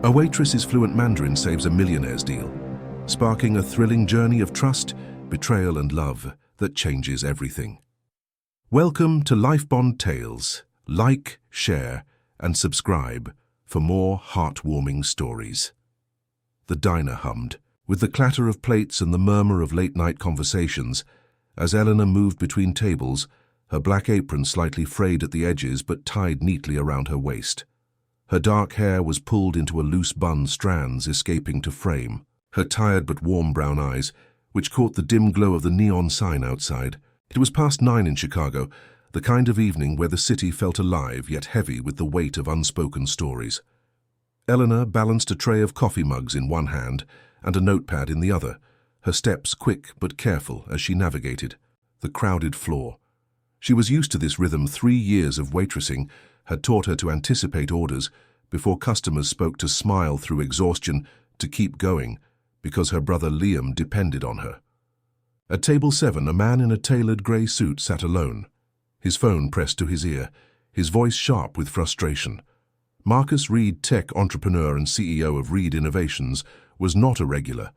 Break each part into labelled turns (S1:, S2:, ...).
S1: A waitress's fluent Mandarin saves a millionaire's deal, sparking a thrilling journey of trust, betrayal, and love that changes everything. Welcome to Life Bond Tales. Like, share, and subscribe for more heartwarming stories. The diner hummed, with the clatter of plates and the murmur of late-night conversations, as Eleanor moved between tables, her black apron slightly frayed at the edges but tied neatly around her waist. Her dark hair was pulled into a loose bun, strands escaping to frame. Her tired but warm brown eyes, which caught the dim glow of the neon sign outside. It was past 9 in Chicago, the kind of evening where the city felt alive yet heavy with the weight of unspoken stories. Eleanor balanced a tray of coffee mugs in one hand and a notepad in the other, her steps quick but careful as she navigated the crowded floor. She was used to this rhythm. 3 years of waitressing had taught her to anticipate orders before customers spoke, to smile through exhaustion, to keep going, because her brother Liam depended on her. At table 7, a man in a tailored grey suit sat alone, his phone pressed to his ear, his voice sharp with frustration. Marcus Reed, tech entrepreneur and CEO of Reed Innovations, was not a regular,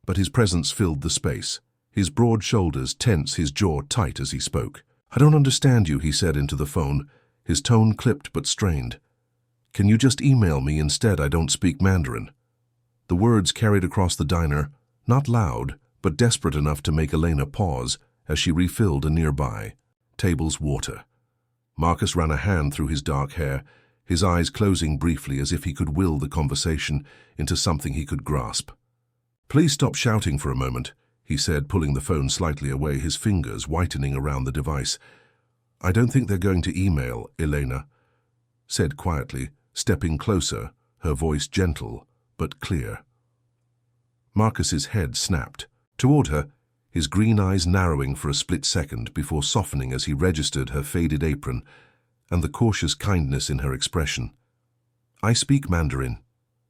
S1: but his presence filled the space, his broad shoulders tense, his jaw tight as he spoke. "I don't understand you," he said into the phone, his tone clipped but strained. "Can you just email me instead? I don't speak Mandarin." The words carried across the diner, not loud, but desperate enough to make Elena pause as she refilled a nearby table's water. Marcus ran a hand through his dark hair, his eyes closing briefly as if he could will the conversation into something he could grasp. "Please stop shouting for a moment," he said, pulling the phone slightly away, his fingers whitening around the device. "I don't think they're going to email," Elena said quietly, stepping closer, her voice gentle but clear. Marcus's head snapped toward her, his green eyes narrowing for a split second before softening as he registered her faded apron and the cautious kindness in her expression. "I speak Mandarin,"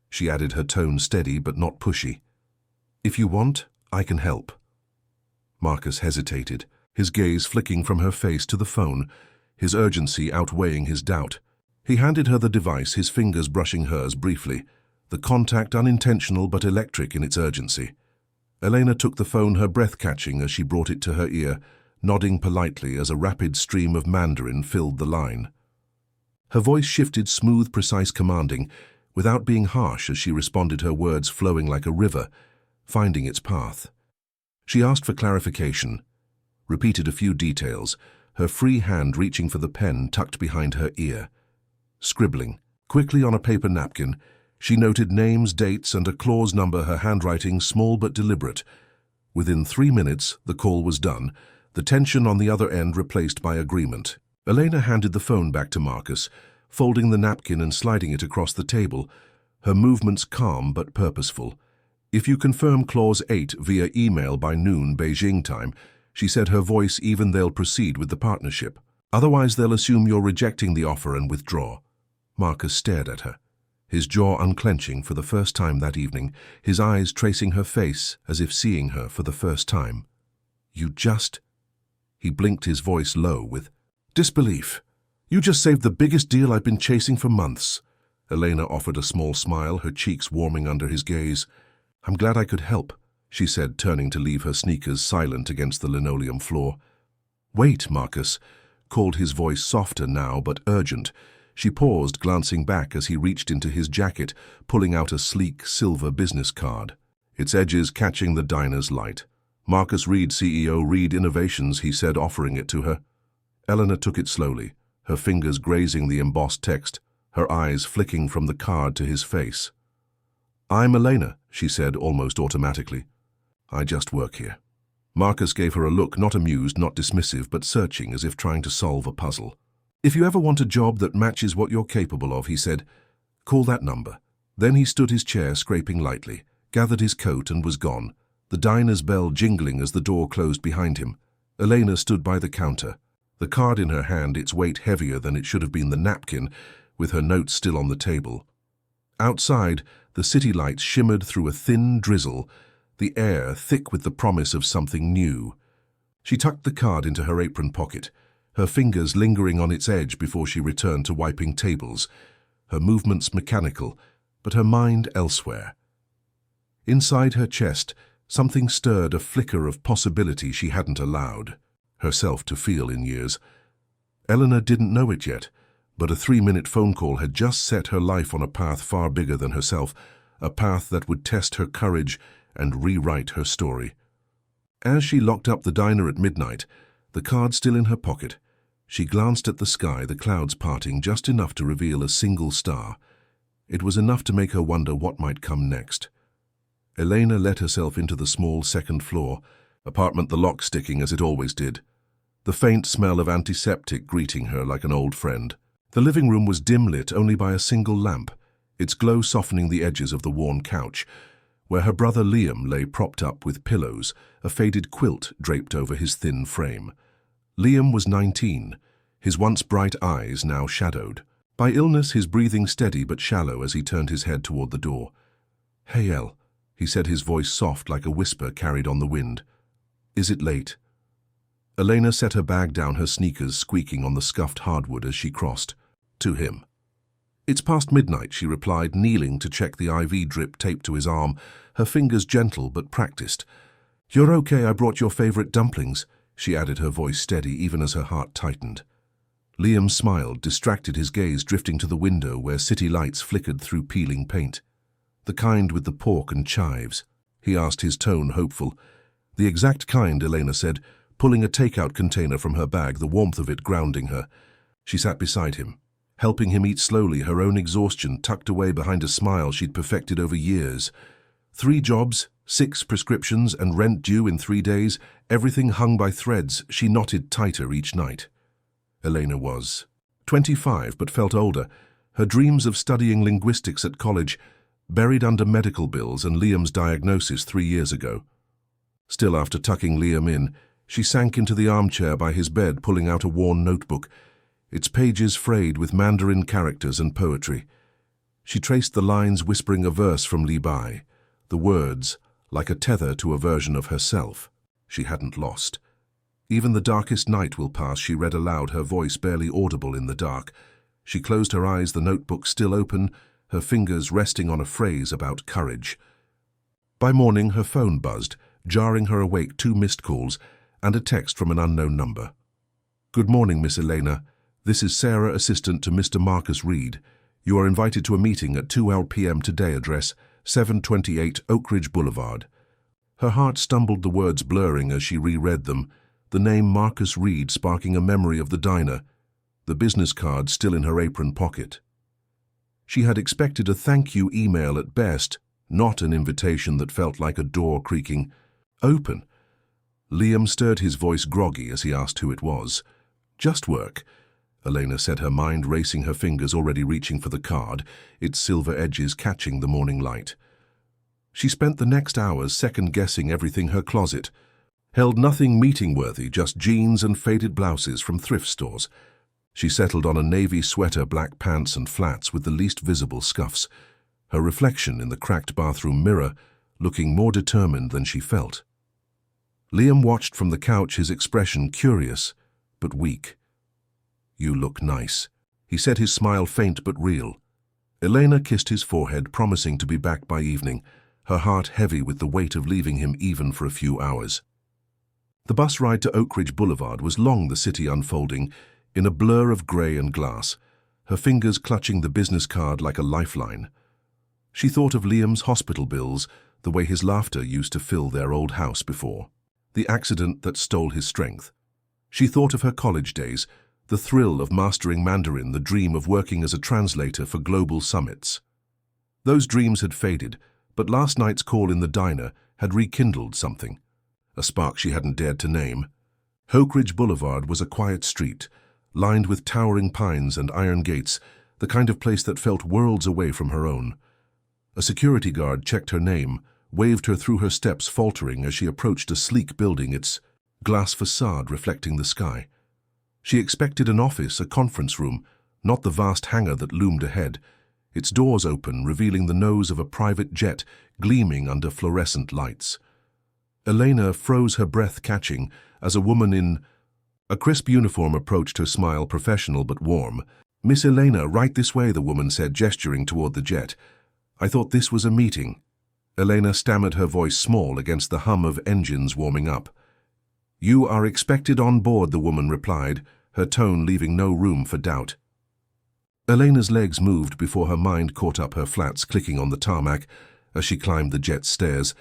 S1: she added, her tone steady but not pushy. "If you want, I can help." Marcus hesitated, his gaze flicking from her face to the phone, his urgency outweighing his doubt. He handed her the device, his fingers brushing hers briefly, the contact unintentional but electric in its urgency. Elena took the phone, her breath catching as she brought it to her ear, nodding politely as a rapid stream of Mandarin filled the line. Her voice shifted, smooth, precise, commanding, without being harsh as she responded, her words flowing like a river, finding its path. She asked for clarification, repeated a few details, her free hand reaching for the pen tucked behind her ear. Scribbling quickly on a paper napkin, she noted names, dates, and a clause number, her handwriting small but deliberate. Within 3 minutes, the call was done, the tension on the other end replaced by agreement. Elena handed the phone back to Marcus, folding the napkin and sliding it across the table, her movements calm but purposeful. "If you confirm clause 8 via email by noon Beijing time," she said, her voice even, "they'll proceed with the partnership. Otherwise, they'll assume you're rejecting the offer and withdraw." Marcus stared at her, his jaw unclenching for the first time that evening, his eyes tracing her face as if seeing her for the first time. "You just—" He blinked, his voice low with disbelief. "You just saved the biggest deal I've been chasing for months." Elena offered a small smile, her cheeks warming under his gaze. "I'm glad I could help," she said, turning to leave, her sneakers silent against the linoleum floor. "Wait," Marcus called, his voice softer now but urgent. She paused, glancing back as he reached into his jacket, pulling out a sleek silver business card, its edges catching the diner's light. "Marcus Reed, CEO, Reed Innovations," he said, offering it to her. Eleanor took it slowly, her fingers grazing the embossed text, her eyes flicking from the card to his face. "I'm Elena," she said almost automatically. "I just work here." Marcus gave her a look, not amused, not dismissive, but searching, as if trying to solve a puzzle. "If you ever want a job that matches what you're capable of," he said, "call that number." Then he stood his chair, scraping lightly, gathered his coat and was gone, the diner's bell jingling as the door closed behind him. Elena stood by the counter, the card in her hand, its weight heavier than it should have been, the napkin, with her notes still on the table. Outside, the city lights shimmered through a thin drizzle, the air thick with the promise of something new. She tucked the card into her apron pocket, her fingers lingering on its edge before she returned to wiping tables, her movements mechanical, but her mind elsewhere. Inside her chest, something stirred, a flicker of possibility she hadn't allowed herself to feel in years. Eleanor didn't know it yet, but a 3-minute phone call had just set her life on a path far bigger than herself, a path that would test her courage and rewrite her story. As she locked up the diner at midnight, the card still in her pocket, she glanced at the sky, the clouds parting just enough to reveal a single star. It was enough to make her wonder what might come next. Elena let herself into the small second-floor apartment, the lock sticking as it always did, the faint smell of antiseptic greeting her like an old friend. The living room was dim-lit only by a single lamp, its glow softening the edges of the worn couch, where her brother Liam lay propped up with pillows, a faded quilt draped over his thin frame. Liam was 19, his once bright eyes now shadowed. By illness, his breathing steady but shallow as he turned his head toward the door. "Hey, El," he said, his voice soft like a whisper carried on the wind. "Is it late?" Elena set her bag down, her sneakers squeaking on the scuffed hardwood as she crossed to him. "It's past midnight," she replied, kneeling to check the IV drip taped to his arm, her fingers gentle but practiced. "You're okay, I brought your favorite dumplings," she added, her voice steady even as her heart tightened. Liam smiled, distracted, his gaze drifting to the window where city lights flickered through peeling paint. "The kind with the pork and chives?" he asked, his tone hopeful. "The exact kind," Elena said, pulling a takeout container from her bag, the warmth of it grounding her. She sat beside him, helping him eat slowly, her own exhaustion tucked away behind a smile she'd perfected over years. 3 jobs, 6 prescriptions, and rent due in 3 days, everything hung by threads she knotted tighter each night. Elena was 25 but felt older, her dreams of studying linguistics at college buried under medical bills and Liam's diagnosis 3 years ago. Still, after tucking Liam in, she sank into the armchair by his bed, pulling out a worn notebook, its pages frayed with Mandarin characters and poetry. She traced the lines, whispering a verse from Li Bai, the words like a tether to a version of herself she hadn't lost. "Even the darkest night will pass," she read aloud, her voice barely audible in the dark. She closed her eyes, the notebook still open, her fingers resting on a phrase about courage. By morning, her phone buzzed, jarring her awake, 2 missed calls and a text from an unknown number. "Good morning, Miss Elena. This is Sarah, assistant to Mr. Marcus Reed. You are invited to a meeting at 2 p.m. today, address 728 Oak Ridge Boulevard." Her heart stumbled, the words blurring as she reread them, the name Marcus Reed sparking a memory of the diner, the business card still in her apron pocket. She had expected a thank you email at best, not an invitation that felt like a door creaking open. Liam stirred, his voice groggy as he asked who it was. "Just work," Elena said, her mind racing, her fingers already reaching for the card, its silver edges catching the morning light. She spent the next hours second-guessing everything. Her closet held nothing meeting-worthy, just jeans and faded blouses from thrift stores. She settled on a navy sweater, black pants and flats with the least visible scuffs, her reflection in the cracked bathroom mirror looking more determined than she felt. Liam watched from the couch, his expression curious but weak. "You look nice," he said, his smile faint but real. Elena kissed his forehead, promising to be back by evening, her heart heavy with the weight of leaving him even for a few hours. The bus ride to Oak Ridge Boulevard was long, the city unfolding in a blur of grey and glass, her fingers clutching the business card like a lifeline. She thought of Liam's hospital bills, the way his laughter used to fill their old house before, the accident that stole his strength. She thought of her college days, the thrill of mastering Mandarin, the dream of working as a translator for global summits. Those dreams had faded, but last night's call in the diner had rekindled something, a spark she hadn't dared to name. Oak Ridge Boulevard was a quiet street, lined with towering pines and iron gates, the kind of place that felt worlds away from her own. A security guard checked her name, waved her through her steps, faltering as she approached a sleek building, its glass facade reflecting the sky. She expected an office, a conference room, not the vast hangar that loomed ahead, its doors open, revealing the nose of a private jet gleaming under fluorescent lights. Elena froze, her breath catching, as a woman in a crisp uniform approached her, smile professional but warm. "Miss Elena, right this way," the woman said, gesturing toward the jet. I thought this was a meeting. Elena stammered, her voice small against the hum of engines warming up. You are expected on board, the woman replied, her tone leaving no room for doubt. Elena's legs moved before her mind caught up her flats clicking on the tarmac as she climbed the jet's stairs,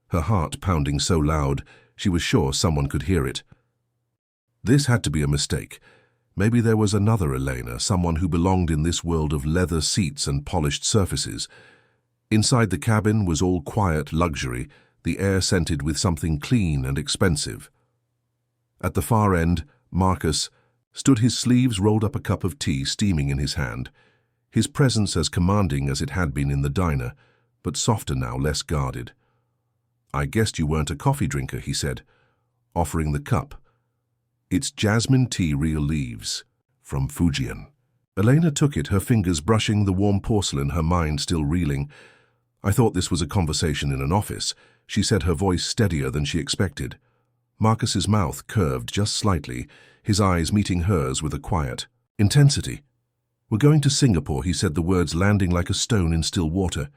S1: her heart pounding so loud she was sure someone could hear it. This had to be a mistake. Maybe there was another Elena, someone who belonged in this world of leather seats and polished surfaces. Inside the cabin was all quiet luxury, the air scented with something clean and expensive. At the far end, Marcus stood, his sleeves rolled up, a cup of tea steaming in his hand, his presence as commanding as it had been in the diner, but softer now, less guarded. I guessed you weren't a coffee drinker, he said, offering the cup. It's jasmine tea, real leaves, from Fujian. Elena took it, her fingers brushing the warm porcelain, her mind still reeling. I thought this was a conversation in an office, she said, her voice steadier than she expected. Marcus's mouth curved just slightly, his eyes meeting hers with a quiet intensity. We're going to Singapore, he said, the words landing like a stone in still water.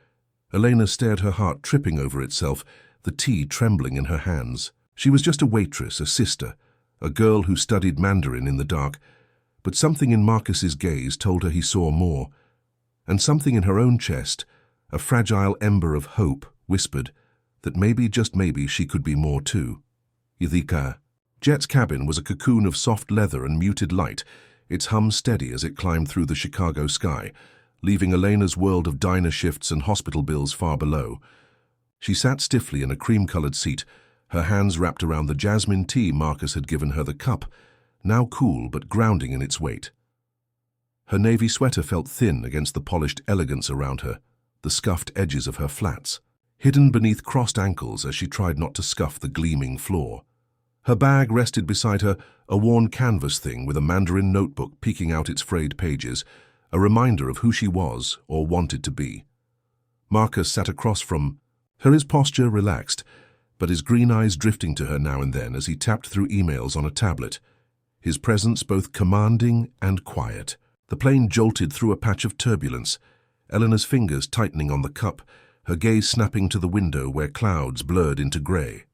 S1: Elena stared, her heart tripping over itself, the tea trembling in her hands. She was just a waitress, a sister, a girl who studied Mandarin in the dark, but something in Marcus's gaze told her he saw more, and something in her own chest, a fragile ember of hope, whispered that maybe, just maybe, she could be more too. Ythika. Jet's cabin was a cocoon of soft leather and muted light, its hum steady as it climbed through the Chicago sky, leaving Elena's world of diner shifts and hospital bills far below. She sat stiffly in a cream-colored seat, her hands wrapped around the jasmine tea Marcus had given her, the cup, now cool but grounding in its weight. Her navy sweater felt thin against the polished elegance around her, the scuffed edges of her flats, hidden beneath crossed ankles as she tried not to scuff the gleaming floor. Her bag rested beside her, a worn canvas thing with a Mandarin notebook peeking out its frayed pages, a reminder of who she was or wanted to be. Marcus sat across from her, his posture relaxed, but his green eyes drifting to her now and then as he tapped through emails on a tablet, his presence both commanding and quiet. The plane jolted through a patch of turbulence, Elena's fingers tightening on the cup, her gaze snapping to the window where clouds blurred into grey.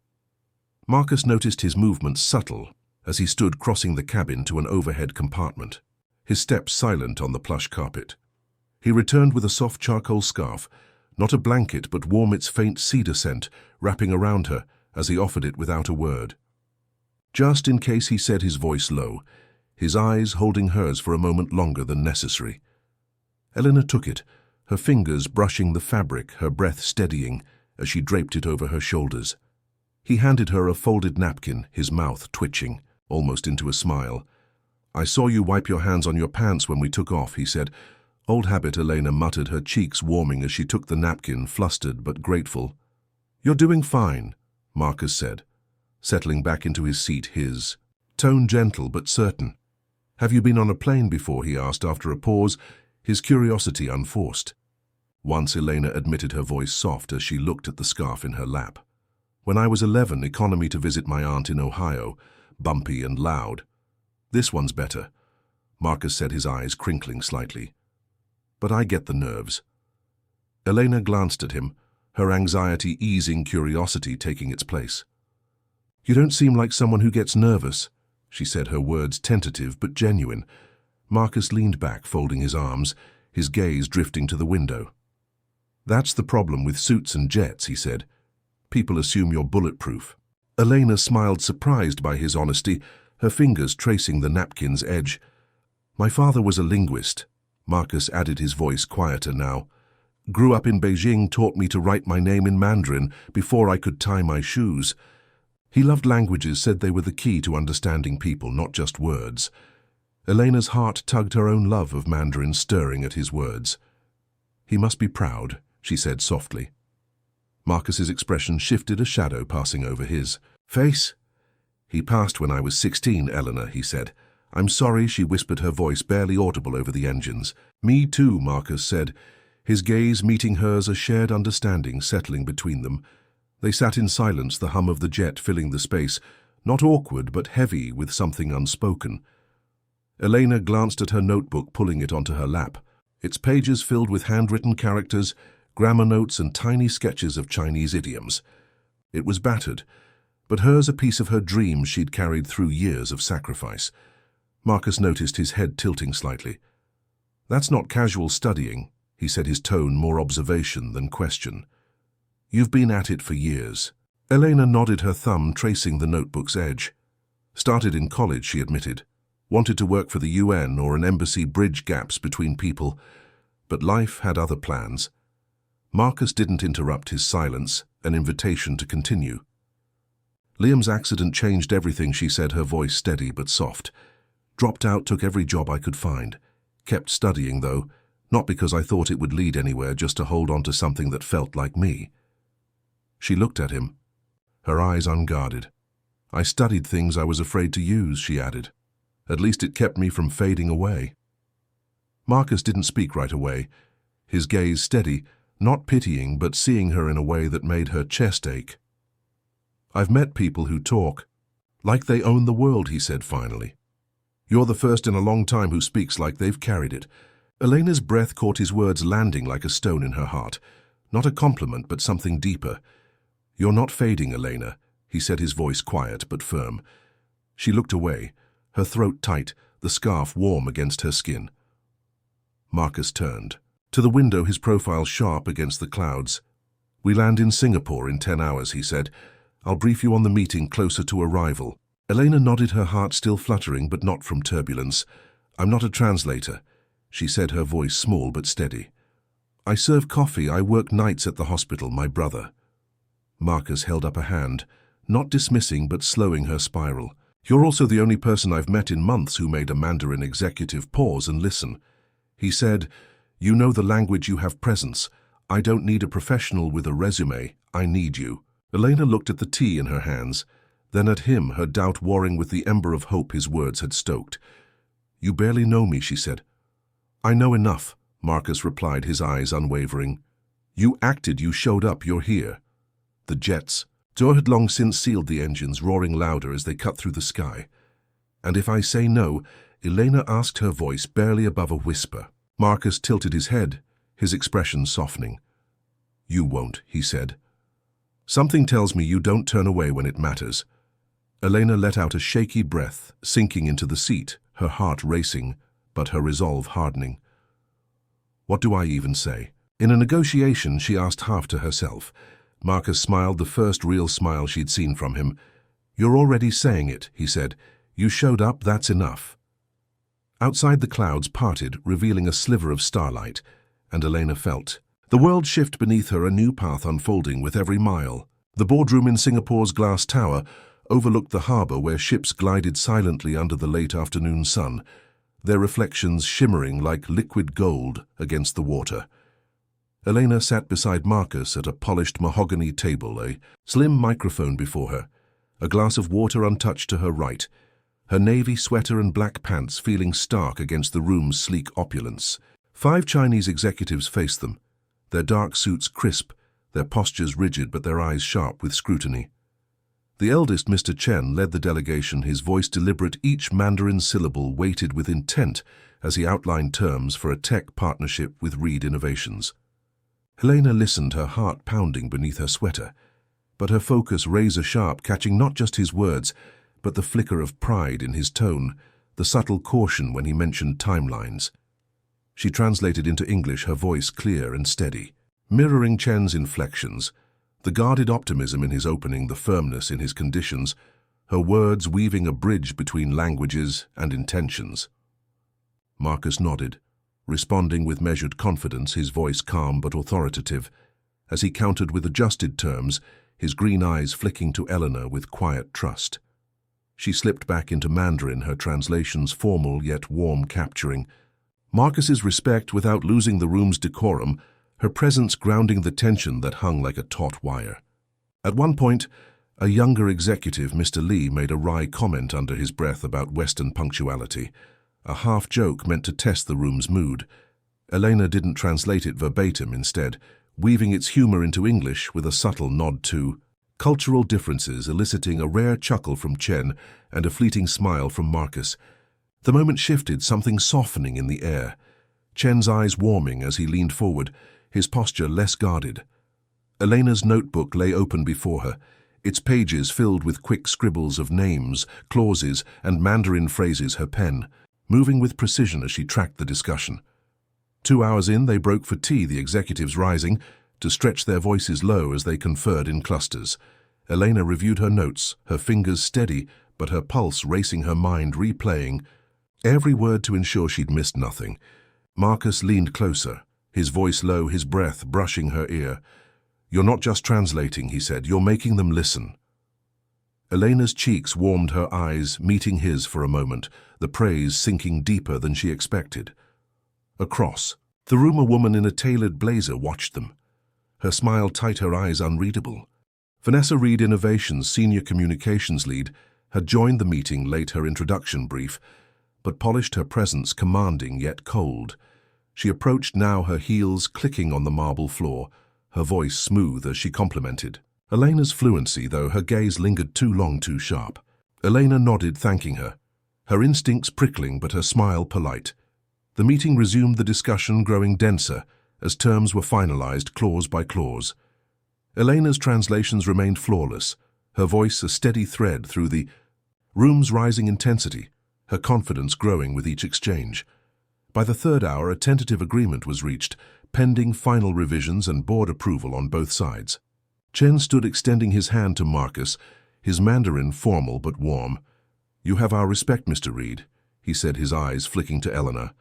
S1: Marcus noticed his movements subtle as he stood crossing the cabin to an overhead compartment, his steps silent on the plush carpet. He returned with a soft charcoal scarf, not a blanket but warm, its faint cedar scent wrapping around her as he offered it without a word. Just in case, he said, his voice low, his eyes holding hers for a moment longer than necessary. Elena took it, her fingers brushing the fabric, her breath steadying as she draped it over her shoulders. He handed her a folded napkin, his mouth twitching, almost into a smile. I saw you wipe your hands on your pants when we took off, he said. Old habit, Elena muttered, her cheeks warming as she took the napkin, flustered but grateful. You're doing fine, Marcus said, settling back into his seat, his tone gentle but certain. Have you been on a plane before, he asked after a pause, his curiosity unforced. Once, Elena admitted, her voice soft as she looked at the scarf in her lap. When I was 11, economy to visit my aunt in Ohio, bumpy and loud. This one's better, Marcus said, his eyes crinkling slightly. But I get the nerves. Elena glanced at him, her anxiety easing, curiosity taking its place. You don't seem like someone who gets nervous, she said, her words tentative but genuine. Marcus leaned back, folding his arms, his gaze drifting to the window. That's the problem with suits and jets, he said. People assume you're bulletproof. Elena smiled, surprised by his honesty, her fingers tracing the napkin's edge. My father was a linguist, Marcus added, his voice quieter now. Grew up in Beijing, taught me to write my name in Mandarin before I could tie my shoes. He loved languages, said they were the key to understanding people, not just words. Elena's heart tugged, her own love of Mandarin stirring at his words. He must be proud, she said softly. Marcus's expression shifted, a shadow passing over his face. He passed when I was 16, Eleanor, he said. I'm sorry, she whispered, her voice barely audible over the engines. Me too, Marcus said, his gaze meeting hers, a shared understanding settling between them. They sat in silence, the hum of the jet filling the space, not awkward but heavy with something unspoken. Elena glanced at her notebook, pulling it onto her lap, its pages filled with handwritten characters, grammar notes and tiny sketches of Chinese idioms. It was battered, but hers a piece of her dreams she'd carried through years of sacrifice. Marcus noticed his head tilting slightly. "That's not casual studying," he said, his tone more observation than question. "You've been at it for years." Elena nodded, her thumb tracing the notebook's edge. "Started in college," she admitted. "Wanted to work for the UN or an embassy, bridge gaps between people. But life had other plans." Marcus didn't interrupt his silence, an invitation to continue. "Liam's accident changed everything," she said, her voice steady but soft. "Dropped out, took every job I could find. Kept studying, though, not because I thought it would lead anywhere, just to hold on to something that felt like me." She looked at him, her eyes unguarded. "I studied things I was afraid to use," she added. "At least it kept me from fading away." Marcus didn't speak right away, his gaze steady, not pitying but seeing her in a way that made her chest ache. "I've met people who talk like they own the world," he said finally. "You're the first in a long time who speaks like they've carried it." Elena's breath caught his words, landing like a stone in her heart. Not a compliment, but something deeper. "You're not fading, Elena," he said, his voice quiet but firm. She looked away, her throat tight, the scarf warm against her skin. Marcus turned to the window, his profile sharp against the clouds. "We land in Singapore in 10 hours, he said. "I'll brief you on the meeting closer to arrival." Elena nodded, her heart still fluttering, but not from turbulence. "I'm not a translator," she said, her voice small but steady. "I serve coffee. I work nights at the hospital, my brother." Marcus held up a hand, not dismissing but slowing her spiral. "You're also the only person I've met in months who made a Mandarin executive pause and listen." He said, "You know the language, you have presence. I don't need a professional with a resume. I need you." Elena looked at the tea in her hands, then at him, her doubt warring with the ember of hope his words had stoked. "You barely know me," she said. "I know enough," Marcus replied, his eyes unwavering. "You acted, you showed up, you're here." The jets. Joe had long since sealed the engines, roaring louder as they cut through the sky. "And if I say no?" Elena asked, her voice barely above a whisper. Marcus tilted his head, his expression softening. "You won't," he said. "Something tells me you don't turn away when it matters." Elena let out a shaky breath, sinking into the seat, her heart racing, but her resolve hardening. "What do I even say?" In a negotiation, she asked half to herself. Marcus smiled, the first real smile she'd seen from him. "You're already saying it," he said. "You showed up, that's enough." Outside, the clouds parted, revealing a sliver of starlight, and Elena felt the world shift beneath her, a new path unfolding with every mile. The boardroom in Singapore's glass tower overlooked the harbour, where ships glided silently under the late afternoon sun, their reflections shimmering like liquid gold against the water. Elena sat beside Marcus at a polished mahogany table, a slim microphone before her, a glass of water untouched to her right, her navy sweater and black pants feeling stark against the room's sleek opulence. 5 Chinese executives faced them, their dark suits crisp, their postures rigid but their eyes sharp with scrutiny. The eldest, Mr. Chen, led the delegation, his voice deliberate, each Mandarin syllable weighted with intent as he outlined terms for a tech partnership with Reed Innovations. Helena listened, her heart pounding beneath her sweater, but her focus razor-sharp, catching not just his words, but the flicker of pride in his tone, the subtle caution when he mentioned timelines. She translated into English, her voice clear and steady, mirroring Chen's inflections, the guarded optimism in his opening, the firmness in his conditions, her words weaving a bridge between languages and intentions. Marcus nodded, responding with measured confidence, his voice calm but authoritative, as he countered with adjusted terms, his green eyes flicking to Eleanor with quiet trust. She slipped back into Mandarin, her translations formal yet warm, capturing Marcus's respect without losing the room's decorum, her presence grounding the tension that hung like a taut wire. At one point, a younger executive, Mr. Lee, made a wry comment under his breath about Western punctuality, a half-joke meant to test the room's mood. Elena didn't translate it verbatim, instead, weaving its humor into English with a subtle nod to cultural differences, eliciting a rare chuckle from Chen and a fleeting smile from Marcus. The moment shifted, something softening in the air. Chen's eyes warming as he leaned forward, his posture less guarded. Elena's notebook lay open before her, its pages filled with quick scribbles of names, clauses, and Mandarin phrases, her pen moving with precision as she tracked the discussion. 2 hours in, they broke for tea, the executives rising to stretch their voices low as they conferred in clusters. Elena reviewed her notes, her fingers steady, but her pulse racing, her mind replaying every word to ensure she'd missed nothing. Marcus leaned closer, his voice low, his breath brushing her ear. "You're not just translating," he said, "you're making them listen." Elena's cheeks warmed, her eyes meeting his for a moment, the praise sinking deeper than she expected. Across the room, a woman in a tailored blazer watched them, her smile tight, her eyes unreadable. Vanessa Reed, Innovations Senior Communications Lead, had joined the meeting late, her introduction brief, but polished, her presence commanding yet cold. She approached now, her heels clicking on the marble floor, her voice smooth as she complimented Elena's fluency, though her gaze lingered too long, too sharp. Elena nodded, thanking her, her instincts prickling but her smile polite. The meeting resumed, the discussion growing denser as terms were finalized clause by clause. Elena's translations remained flawless, her voice a steady thread through the room's rising intensity, her confidence growing with each exchange. By the third hour, a tentative agreement was reached, pending final revisions and board approval on both sides. Chen stood extending his hand to Marcus, his Mandarin formal but warm. "You have our respect, Mr. Reed," he said, his eyes flicking to Elena.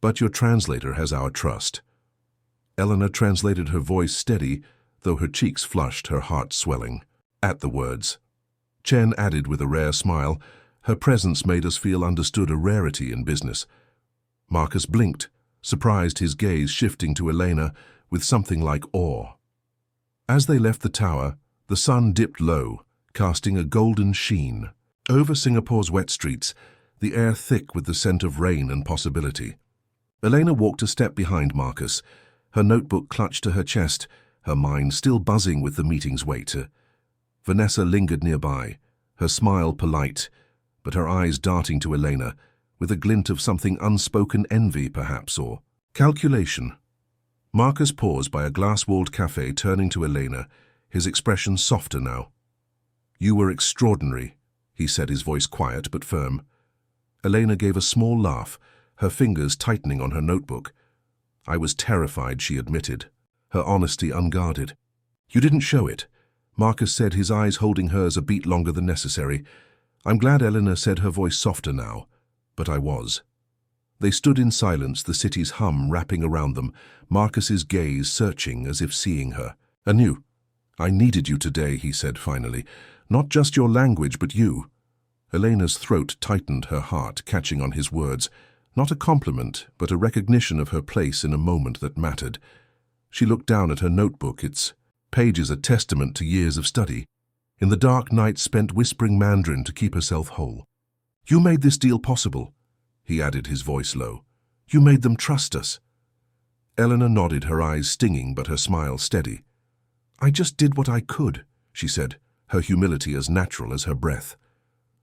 S1: "But your translator has our trust." Elena translated, her voice steady, though her cheeks flushed, her heart swelling at the words. Chen added with a rare smile, "Her presence made us feel understood, a rarity in business." Marcus blinked, surprised, his gaze shifting to Elena with something like awe. As they left the tower, the sun dipped low, casting a golden sheen over Singapore's wet streets, the air thick with the scent of rain and possibility. Elena walked a step behind Marcus, her notebook clutched to her chest, her mind still buzzing with the meeting's weight. Vanessa lingered nearby, her smile polite, but her eyes darting to Elena, with a glint of something unspoken, envy perhaps, or calculation. Marcus paused by a glass-walled cafe, turning to Elena, his expression softer now. "You were extraordinary," he said, his voice quiet but firm. Elena gave a small laugh, her fingers tightening on her notebook. "I was terrified," she admitted, her honesty unguarded. "You didn't show it," Marcus said, his eyes holding hers a beat longer than necessary. "I'm glad," Elena said, her voice softer now, "but I was." They stood in silence, the city's hum wrapping around them, Marcus's gaze searching as if seeing her anew. "I needed you today," he said finally. "Not just your language, but you." Elena's throat tightened, her heart catching on his words. Not a compliment, but a recognition of her place in a moment that mattered. She looked down at her notebook, its pages a testament to years of study. In the dark night spent whispering Mandarin to keep herself whole. "You made this deal possible," he added, his voice low. "You made them trust us." Elena nodded, her eyes stinging but her smile steady. "I just did what I could," she said, her humility as natural as her breath.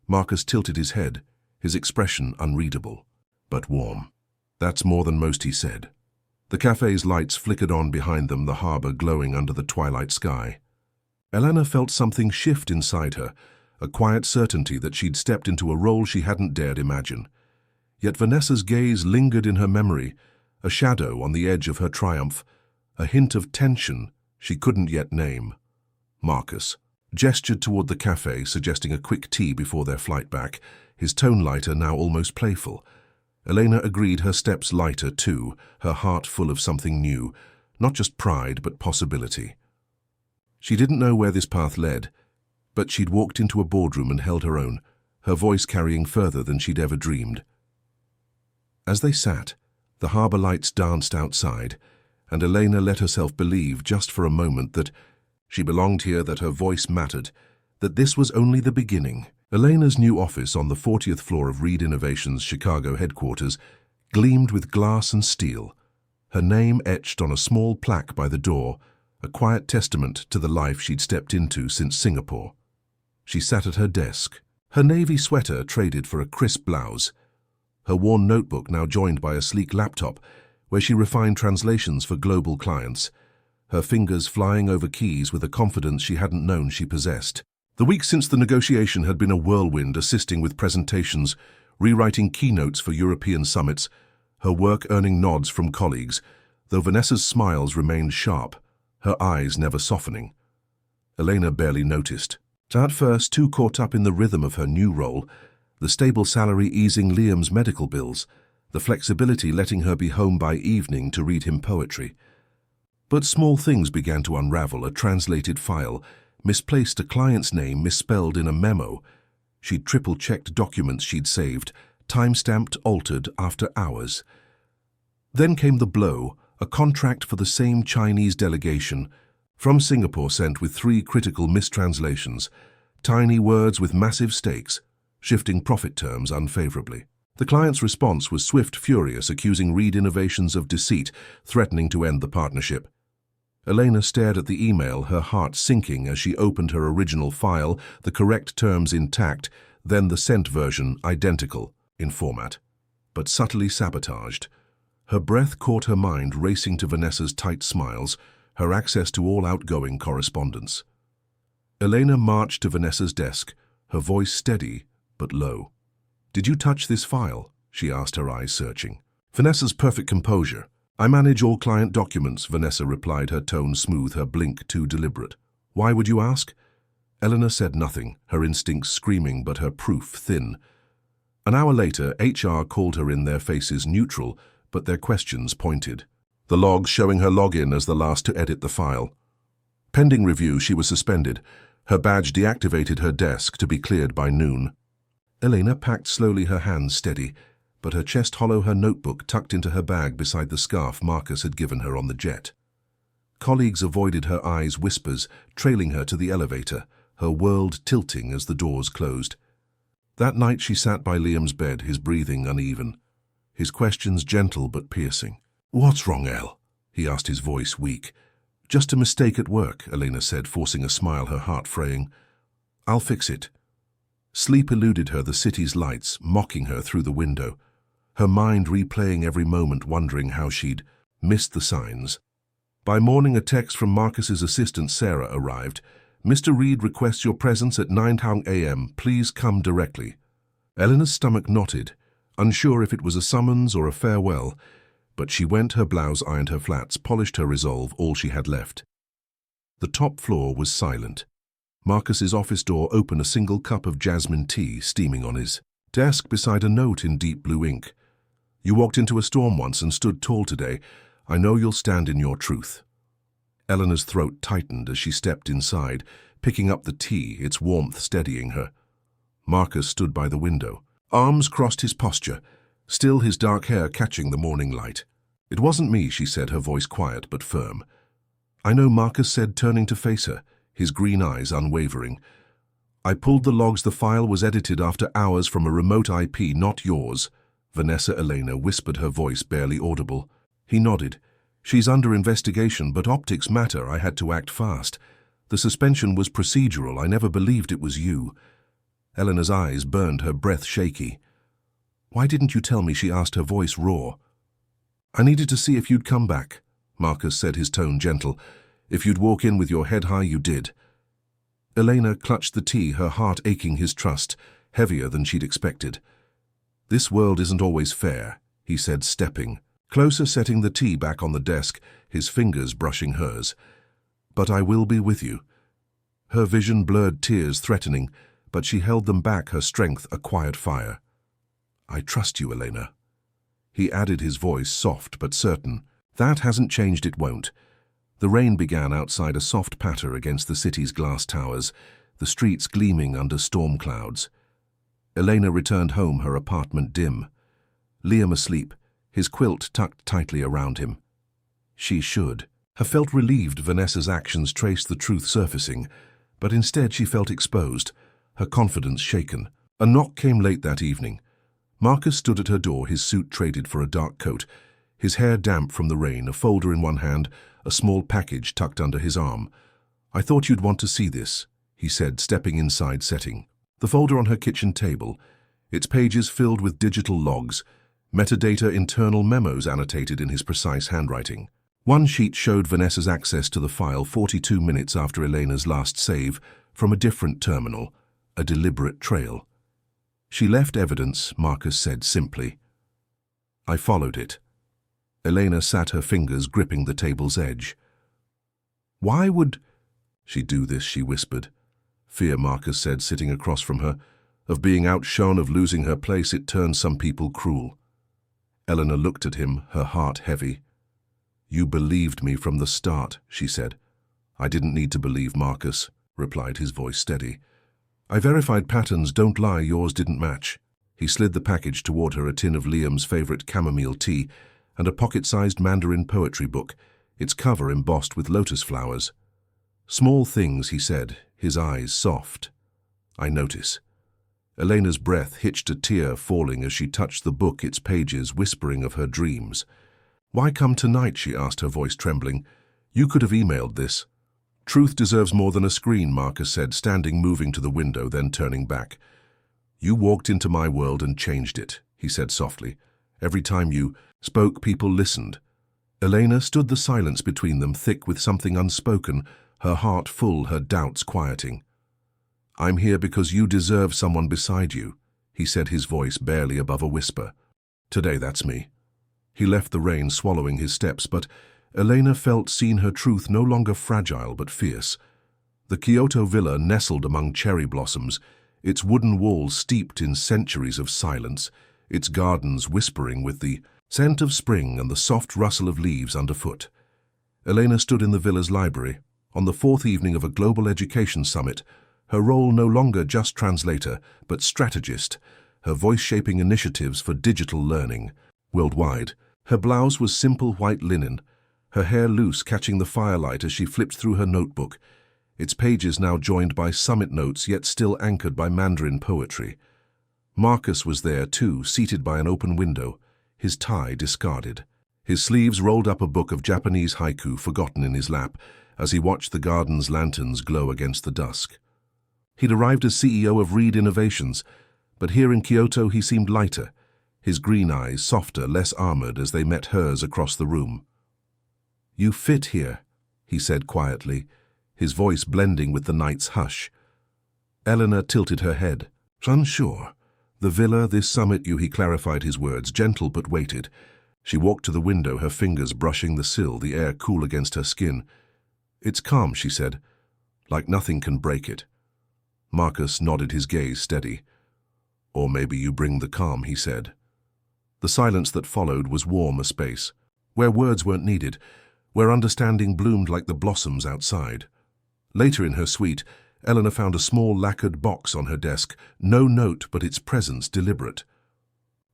S1: Marcus tilted his head, his expression unreadable, but warm. "That's more than most," he said. The cafe's lights flickered on behind them, the harbor glowing under the twilight sky. Elena felt something shift inside her, a quiet certainty that she'd stepped into a role she hadn't dared imagine. Yet Vanessa's gaze lingered in her memory, a shadow on the edge of her triumph, a hint of tension she couldn't yet name. Marcus gestured toward the cafe, suggesting a quick tea before their flight back, his tone lighter, now almost playful. Elena agreed, her steps lighter too, her heart full of something new, not just pride but possibility. She didn't know where this path led, but she'd walked into a boardroom and held her own, her voice carrying further than she'd ever dreamed. As they sat, the harbor lights danced outside, and Elena let herself believe just for a moment that she belonged here, that her voice mattered, that this was only the beginning. Elena's new office on the 40th floor of Reed Innovations' Chicago headquarters gleamed with glass and steel, her name etched on a small plaque by the door, a quiet testament to the life she'd stepped into since Singapore. She sat at her desk, her navy sweater traded for a crisp blouse, her worn notebook now joined by a sleek laptop where she refined translations for global clients, her fingers flying over keys with a confidence she hadn't known she possessed. The week since the negotiation had been a whirlwind, assisting with presentations, rewriting keynotes for European summits, her work earning nods from colleagues, though Vanessa's smiles remained sharp, her eyes never softening. Elena barely noticed. At first, too caught up in the rhythm of her new role, the stable salary easing Liam's medical bills, the flexibility letting her be home by evening to read him poetry. But small things began to unravel. A translated file, misplaced, a client's name misspelled in a memo. She'd triple-checked documents she'd saved, time-stamped, altered after hours. Then came the blow, a contract for the same Chinese delegation, from Singapore, sent with 3 critical mistranslations, tiny words with massive stakes, shifting profit terms unfavorably. The client's response was swift, furious, accusing Reed Innovations of deceit, threatening to end the partnership. Elena stared at the email, her heart sinking as she opened her original file, the correct terms intact, then the sent version identical in format, but subtly sabotaged. Her breath caught her mind racing to Vanessa's tight smiles, her access to all outgoing correspondence. Elena marched to Vanessa's desk, her voice steady but low. "Did you touch this file?" she asked, her eyes searching. Vanessa's perfect composure. "I manage all client documents," Vanessa replied, her tone smooth, her blink too deliberate. "Why would you ask?" Elena said nothing, her instincts screaming but her proof thin. An hour later, HR called her in, their faces neutral, but their questions pointed. The logs showing her login as the last to edit the file. Pending review, she was suspended. Her badge deactivated, her desk to be cleared by noon. Elena packed slowly, her hands steady, but her chest hollow, her notebook tucked into her bag beside the scarf Marcus had given her on the jet. Colleagues avoided her eyes' whispers, trailing her to the elevator, her world tilting as the doors closed. That night she sat by Liam's bed, his breathing uneven, his questions gentle but piercing. "What's wrong, El?" he asked, his voice weak. "Just a mistake at work," Elena said, forcing a smile, her heart fraying. "I'll fix it." Sleep eluded her, the city's lights mocking her through the window, her mind replaying every moment, wondering how she'd missed the signs. By morning, a text from Marcus's assistant Sarah arrived. "Mr. Reed requests your presence at 9 a.m. Please come directly." Eleanor's stomach knotted, unsure if it was a summons or a farewell, but she went, her blouse ironed, her flats polished, her resolve all she had left. The top floor was silent. Marcus's office door open, a single cup of jasmine tea steaming on his desk beside a note in deep blue ink. "You walked into a storm once and stood tall today. I know you'll stand in your truth." Eleanor's throat tightened as she stepped inside, picking up the tea, its warmth steadying her. Marcus stood by the window, arms crossed, his posture, still, his dark hair catching the morning light. "It wasn't me," she said, her voice quiet but firm. "I know," Marcus said, turning to face her, his green eyes unwavering. "I pulled the logs. The file was edited after hours from a remote IP, not yours." Vanessa Elena whispered, her voice barely audible. He nodded. "She's under investigation, but optics matter. I had to act fast. The suspension was procedural. I never believed it was you." Eleanor's eyes burned, her breath shaky. "Why didn't you tell me?" she asked, her voice raw. "I needed to see if you'd come back," Marcus said, his tone gentle. "If you'd walk in with your head high, you did." Elena clutched the tea, her heart aching, his trust heavier than she'd expected. "This world isn't always fair," he said, stepping closer, setting the tea back on the desk, his fingers brushing hers. "But I will be with you." Her vision blurred, tears threatening, but she held them back, her strength a quiet fire. "I trust you, Elena." He added, his voice soft but certain. "That hasn't changed, it won't." The rain began outside, a soft patter against the city's glass towers, the streets gleaming under storm clouds. Elena returned home, her apartment dim. Liam asleep, his quilt tucked tightly around him. She should have felt relieved Vanessa's actions traced the truth surfacing, but instead she felt exposed, her confidence shaken. A knock came late that evening. Marcus stood at her door, his suit traded for a dark coat, his hair damp from the rain, a folder in one hand, a small package tucked under his arm. "I thought you'd want to see this," he said, stepping inside, setting the folder on her kitchen table, its pages filled with digital logs, metadata internal memos annotated in his precise handwriting. One sheet showed Vanessa's access to the file 42 minutes after Elena's last save from a different terminal, a deliberate trail. She left evidence, Marcus said simply. I followed it. Elena sat, her fingers gripping the table's edge. Why would she do this, she whispered. Fear, Marcus said, sitting across from her. Of being outshone, of losing her place, it turns some people cruel. Eleanor looked at him, her heart heavy. You believed me from the start, she said. I didn't need to believe, Marcus, replied his voice steady. I verified patterns, don't lie, yours didn't match. He slid the package toward her, a tin of Liam's favorite chamomile tea and a pocket-sized Mandarin poetry book, its cover embossed with lotus flowers. Small things, he said, his eyes soft. I notice. Elena's breath hitched, a tear falling as she touched the book, its pages whispering of her dreams. Why come tonight, she asked, her voice trembling. You could have emailed this. Truth deserves more than a screen, Marcus said, standing, moving to the window, then turning back. You walked into my world and changed it, he said softly. Every time you spoke, people listened. Elena stood, the silence between them thick with something unspoken, her heart full, her doubts quieting. I'm here because you deserve someone beside you, he said, his voice barely above a whisper. Today that's me. He left the rain, swallowing his steps, but Elena felt, seen, her truth no longer fragile but fierce. The Kyoto villa nestled among cherry blossoms, its wooden walls steeped in centuries of silence, its gardens whispering with the scent of spring and the soft rustle of leaves underfoot. Elena stood in the villa's library, on the fourth evening of a global education summit, her role no longer just translator, but strategist, her voice shaping initiatives for digital learning worldwide. Her blouse was simple white linen, her hair loose, catching the firelight as she flipped through her notebook, its pages now joined by summit notes yet still anchored by Mandarin poetry. Marcus was there too, seated by an open window, his tie discarded. His sleeves rolled up, a book of Japanese haiku forgotten in his lap as he watched the garden's lanterns glow against the dusk. He'd arrived as CEO of Reed Innovations, but here in Kyoto he seemed lighter, his green eyes softer, less armored as they met hers across the room. You fit here, he said quietly, his voice blending with the night's hush. Eleanor tilted her head, unsure. The villa, this summit, he clarified his words, gentle but weighted. She walked to the window, her fingers brushing the sill, the air cool against her skin. It's calm, she said, like nothing can break it. Marcus nodded, his gaze steady. Or maybe you bring the calm, he said. The silence that followed was warm a space, where words weren't needed, where understanding bloomed like the blossoms outside. Later in her suite, Eleanor found a small lacquered box on her desk, no note but its presence deliberate.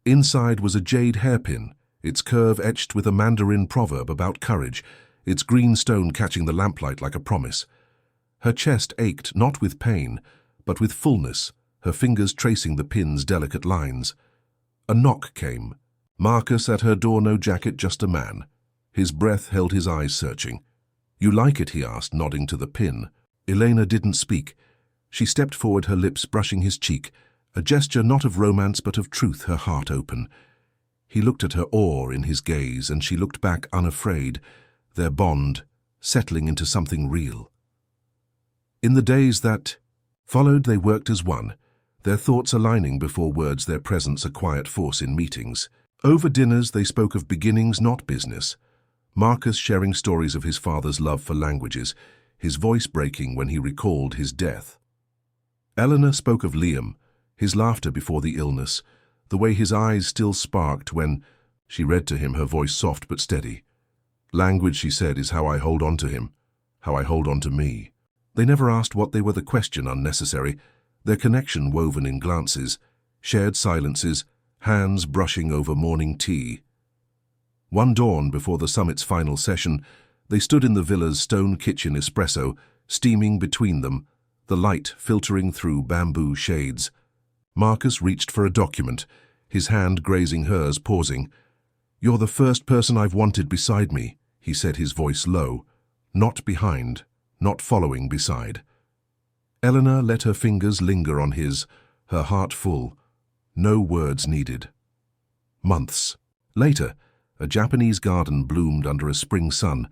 S1: Inside was a jade hairpin, its curve etched with a Mandarin proverb about courage, its green stone catching the lamplight like a promise. Her chest ached, not with pain, but with fullness, her fingers tracing the pin's delicate lines. A knock came. Marcus at her door, no jacket, just a man. His breath held his eyes searching. You like it, he asked, nodding to the pin. Elena didn't speak. She stepped forward, her lips brushing his cheek, a gesture not of romance but of truth, her heart open. He looked at her, awe in his gaze, and she looked back unafraid, their bond settling into something real. In the days that followed, they worked as one, their thoughts aligning before words, their presence a quiet force in meetings. Over dinners they spoke of beginnings, not business. Marcus sharing stories of his father's love for languages, his voice breaking when he recalled his death. Eleanor spoke of Liam, his laughter before the illness, the way his eyes still sparked when she read to him, her voice soft but steady. Language, she said, is how I hold on to him, how I hold on to me. They never asked what they were, the question unnecessary, their connection woven in glances, shared silences, hands brushing over morning tea. One dawn before the summit's final session, they stood in the villa's stone kitchen, espresso steaming between them, the light filtering through bamboo shades. Marcus reached for a document, his hand grazing hers, pausing. You're the first person I've wanted beside me, he said, his voice low. Not behind, not following, beside. Eleanor let her fingers linger on his, her heart full. No words needed. Months. Later, a Japanese garden bloomed under a spring sun,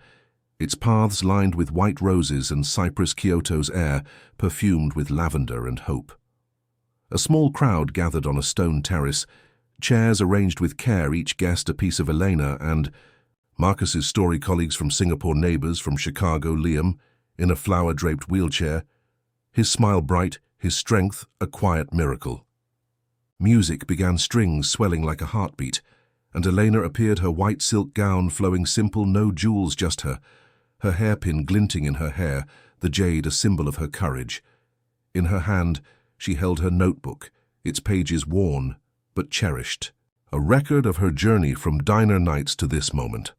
S1: its paths lined with white roses and cypress. Kyoto's air perfumed with lavender and hope. A small crowd gathered on a stone terrace, chairs arranged with care, each guest a piece of Elena and Marcus's story colleagues from Singapore, neighbors from Chicago, Liam, in a flower-draped wheelchair, his smile bright, his strength a quiet miracle. Music began, strings swelling like a heartbeat, and Elena appeared, her white silk gown flowing simple, no jewels, just her hairpin glinting in her hair, the jade a symbol of her courage. In her hand, she held her notebook, its pages worn but cherished, a record of her journey from diner nights to this moment.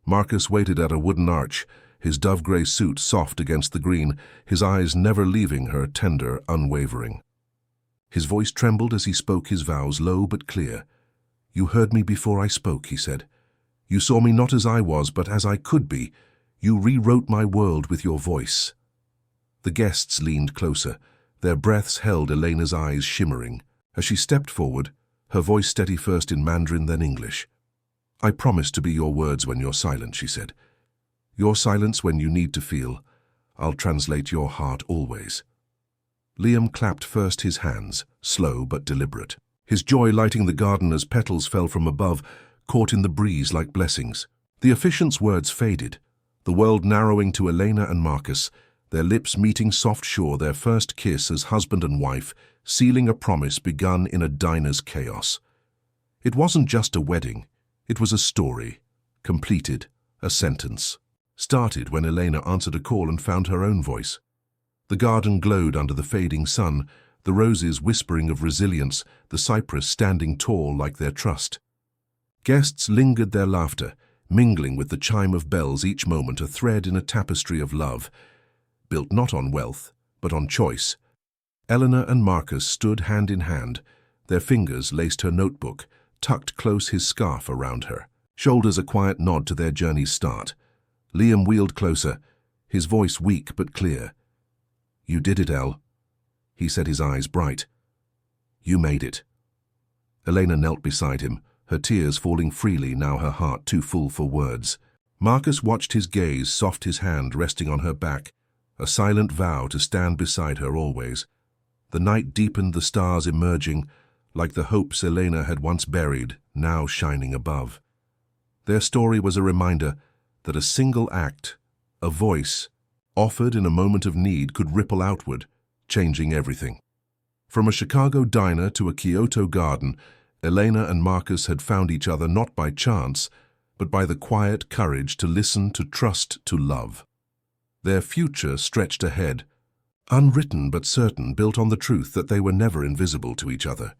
S1: Marcus waited at a wooden arch, his dove-gray suit soft against the green, his eyes never leaving her, tender, unwavering. His voice trembled as he spoke his vows, low but clear. "You heard me before I spoke," he said. "You saw me not as I was, but as I could be. You rewrote my world with your voice." The guests leaned closer, their breaths held, Elena's eyes shimmering. As she stepped forward, her voice steady, first in Mandarin, then English. "I promise to be your words when you're silent," she said. "Your silence when you need to feel. I'll translate your heart always." Liam clapped first, his hands, slow but deliberate. His joy lighting the garden as petals fell from above, caught in the breeze like blessings. The officiant's words faded, the world narrowing to Elena and Marcus, their lips meeting soft shore, their first kiss as husband and wife, sealing a promise begun in a diner's chaos. It wasn't just a wedding, it was a story, completed, a sentence. Started when Elena answered a call and found her own voice. The garden glowed under the fading sun, the roses whispering of resilience, the cypress standing tall like their trust. Guests lingered, their laughter, mingling with the chime of bells, each moment a thread in a tapestry of love, built not on wealth, but on choice. Eleanor and Marcus stood hand in hand, their fingers laced her notebook, tucked close his scarf around her, shoulders a quiet nod to their journey's start. Liam wheeled closer, his voice weak but clear. "You did it, Elle," he said, his eyes bright. "You made it." Elena knelt beside him, her tears falling freely, now her heart too full for words. Marcus watched his gaze, soft, his hand resting on her back, a silent vow to stand beside her always. The night deepened, the stars emerging, like the hopes Elena had once buried, now shining above. Their story was a reminder that a single act, a voice, offered in a moment of need, could ripple outward, changing everything. From a Chicago diner to a Kyoto garden, Elena and Marcus had found each other not by chance, but by the quiet courage to listen, to trust, to love. Their future stretched ahead, unwritten but certain, built on the truth that they were never invisible to each other.